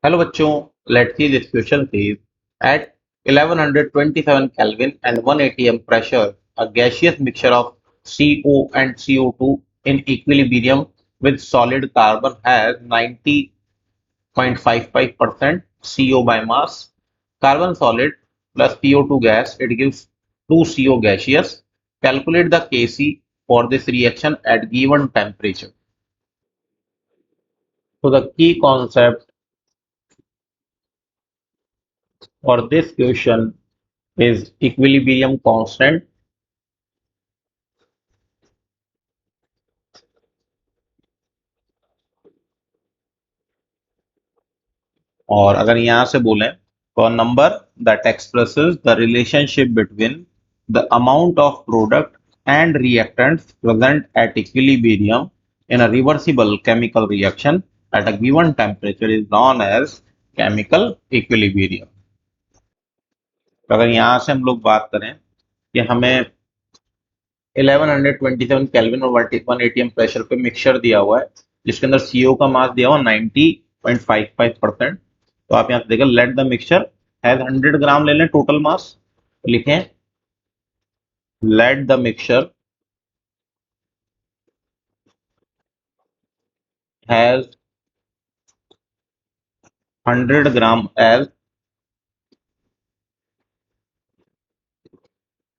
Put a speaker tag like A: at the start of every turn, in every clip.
A: Hello बच्चों, let's see this question please. At 1127 Kelvin and 1 atm pressure, a gaseous mixture of CO and CO2 in equilibrium with solid carbon has 90.55% CO by mass. Carbon solid plus CO2 gas, it gives 2CO gaseous. Calculate the Kc for this reaction at given temperature. So the key concept for this question is equilibrium constant. और अगर यहाँ से बोलें तो number that expresses the relationship between the amount of product and reactants present at equilibrium in a reversible chemical reaction at a given temperature is known as chemical equilibrium. तो अगर यहाँ से हम लोग बात करें कि हमें 1127 केल्विन और 1 प्रेशर पे मिक्सचर दिया हुआ है जिसके अंदर सीओ का मास दिया हुआ 90.55%. तो आप यहाँ से देखें let the mixture has 100 gram ले लें टोटल मास. लिखें let the mixture has 100 gram as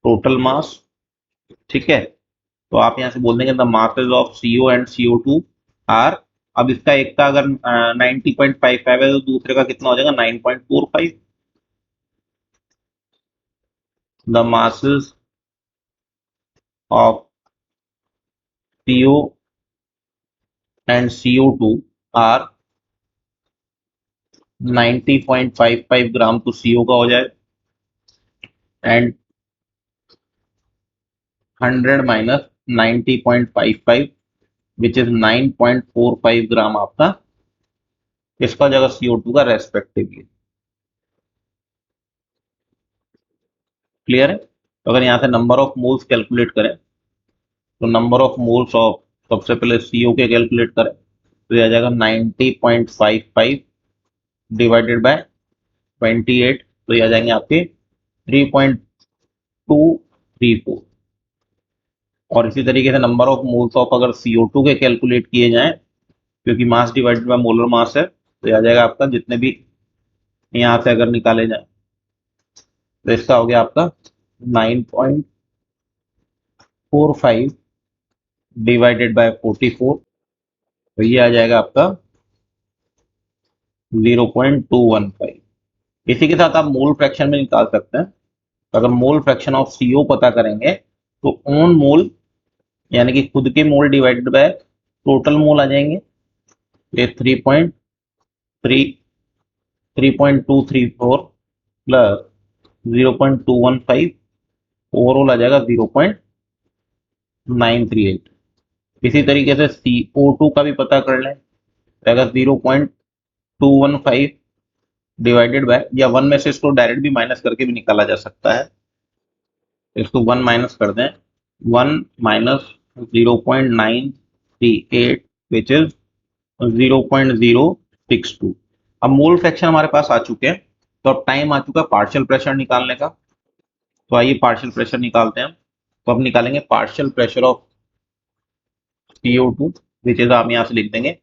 A: total mass. ठीक है, तो आप यहाँ से बोल देंगे the masses of CO and CO two are. अब इसका एक का अगर 90.55 है तो दूसरे का कितना हो जाएगा 9.45. The masses of CO and CO2 are 90.55 ग्राम तो CO का हो जाए एंड 100 माइनस 90.55 विच इज 9.45 ग्राम आपका इसका जगह CO2 का रेस्पेक्टिवली. क्लियर है? तो अगर यहाँ से नंबर ऑफ मोल्स कैलकुलेट करें तो नंबर ऑफ मोल्स ऑफ सबसे पहले CO के कैलकुलेट करें तो यह आ जाएगा 90.55 डिवाइडेड बाय 28. तो ये आ जाएंगे आपके 3.234. और इसी तरीके से नंबर ऑफ मोल्स ऑफ अगर CO2 के कैलकुलेट किए जाएं क्योंकि mass divided by molar mass है तो ये आ जाएगा आपका जितने भी यहाँ से अगर निकाले जाए तो इसका हो गया आपका 9.45 डिवाइडेड बाय 44. तो ये आ जाएगा आपका 0.215. इसी के साथ आप मोल फ्रैक्शन में निकाल सकते हैं. तो अगर मोल फ्रैक्शन ऑफ CO पता करेंगे तो ओन मोल यानी कि खुद के mole divided by total mole आ जाएंगे. ये 3.234 प्लस 0.215 ओवरऑल आ जाएगा 0.938. इसी तरीके से CO2 का भी पता कर लें तो 0.215 डिवाइडेड बाय या वन में से इसको डायरेक्ट भी माइनस करके भी निकाला जा सकता है. इसको वन माइनस कर दें 1 माइनस 0.938 विच इज 0.062. अब मोल फ्रैक्शन हमारे पास आ चुके हैं तो अब टाइम आ चुका है पार्शियल प्रेशर निकालने का. तो आइए पार्शियल प्रेशर निकालते हैं. तो अब निकालेंगे partial pressure of CO2 which is आप यहाँ से लिख देंगे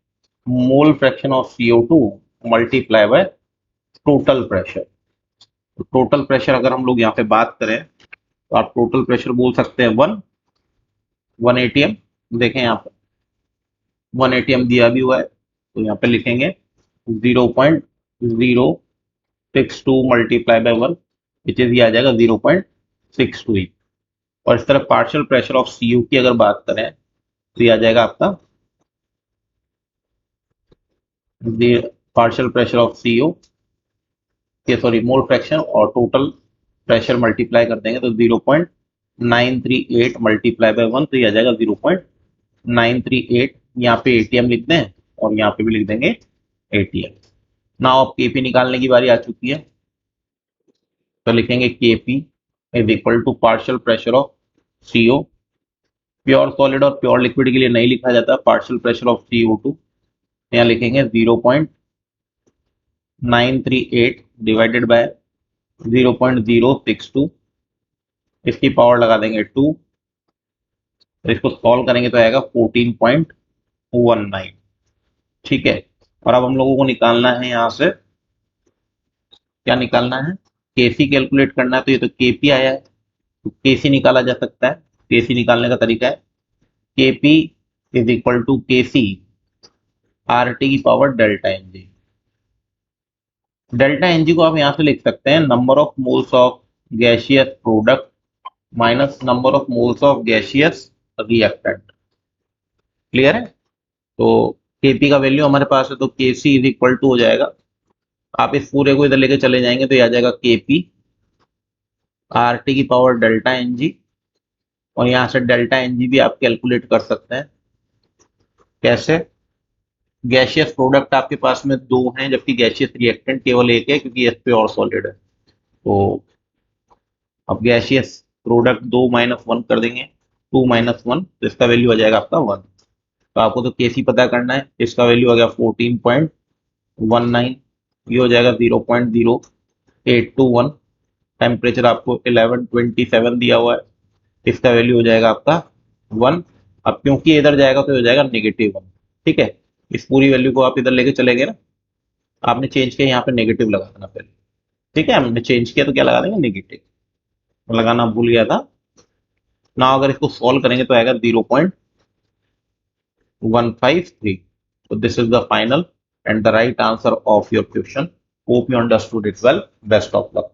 A: mole fraction of CO2 multiply by total pressure. तो टोटल प्रेशर अगर हम लोग यहाँ पे बात करें तो आप टोटल प्रेशर बोल सकते हैं 1 ATM. देखें यहाँ पर 1 ATM दिया भी हुआ है तो यहाँ पे लिखेंगे 0.062 मल्टीप्लाई बाय 1 विच इज ये आ जाएगा 0.628. और इस तरह पार्शियल प्रेशर ऑफ CO की अगर बात करें तो ये आ जाएगा आपका पार्शियल प्रेशर ऑफ CO के सॉरी मोल फ्रैक्शन और टोटल प्रेशर मल्टीप्लाई कर देंगे तो 0.938 मल्टीप्लाई बाय 1 तो ये आ जाएगा 0.938. यहाँ पे ATM लिख दें और यहाँ पे भी लिख देंगे ATM. नाउ अब KP निकालने की बारी आ चुकी है तो लिखेंगे KP is equal to partial pressure of CO. Pure solid और प्योर लिक्विड के लिए नहीं लिखा जाता पार्शियल प्रेशर ऑफ CO2. यहाँ लिखेंगे 938 डिवाइडेड बाय 0.062, इसकी पावर लगा देंगे 2, तो इसको सॉल्व करेंगे तो आएगा 14.19। ठीक है, और अब हम लोगों को निकालना है यहाँ से, क्या निकालना है, केसी कैलकुलेट करना है। तो ये तो केपी आया है, तो केसी निकाला जा सकता है। केसी निकालने का तरीका है KP is equal to KC R T की power delta NG. Delta NG को आप यहां से लिख सकते हैं number of moles of gaseous product minus number of moles of gaseous reactant. Clear है? तो केपी का वैल्यू हमारे पास है, तो केसी इज इक्वल टू हो जाएगा, आप इस पूरे को इधर लेके चले जाएंगे तो ये आ जाएगा केपी आर टी की पावर डेल्टा एनजी, और यहाँ से डेल्टा एनजी भी आप कैलकुलेट कर सकते हैं। कैसे? गैसियस प्रोडक्ट आपके पास में दो हैं, जबकि गैसियस रिएक्टेंट केवल एक है, क्योंकि एस पे और सॉलिड है। तो अब गैसियस प्रोडक्ट 2 - 1 कर देंगे, 2 - 1, तो इसका वैल्यू आ जाएगा आपका 1। तो आपको तो केसी पता करना है, इसका वैल्यू आ गया 14.19, ये हो जाएगा 0.0821। टेम्परेचर आपको 1127 दिया हुआ है, इसका वैल्यू हो जाएगा आपका 1। अब क्योंकि इधर जाएगा तो हो जाएगा -1। ठीक है, इस पूरी वैल्यू को आप इधर लेके चले गए ना, आपने चेंज किया, यहाँ पे नेगेटिव लगा देना पहले। ठीक है, हमने चेंज किया तो क्या लगा देंगे, नेगेटिव लगाना भूल गया था ना। अगर इसको सॉल्व करेंगे तो आएगा 0.153। so this is the final and the right answer of your question. Hope you understood it well. Best of luck.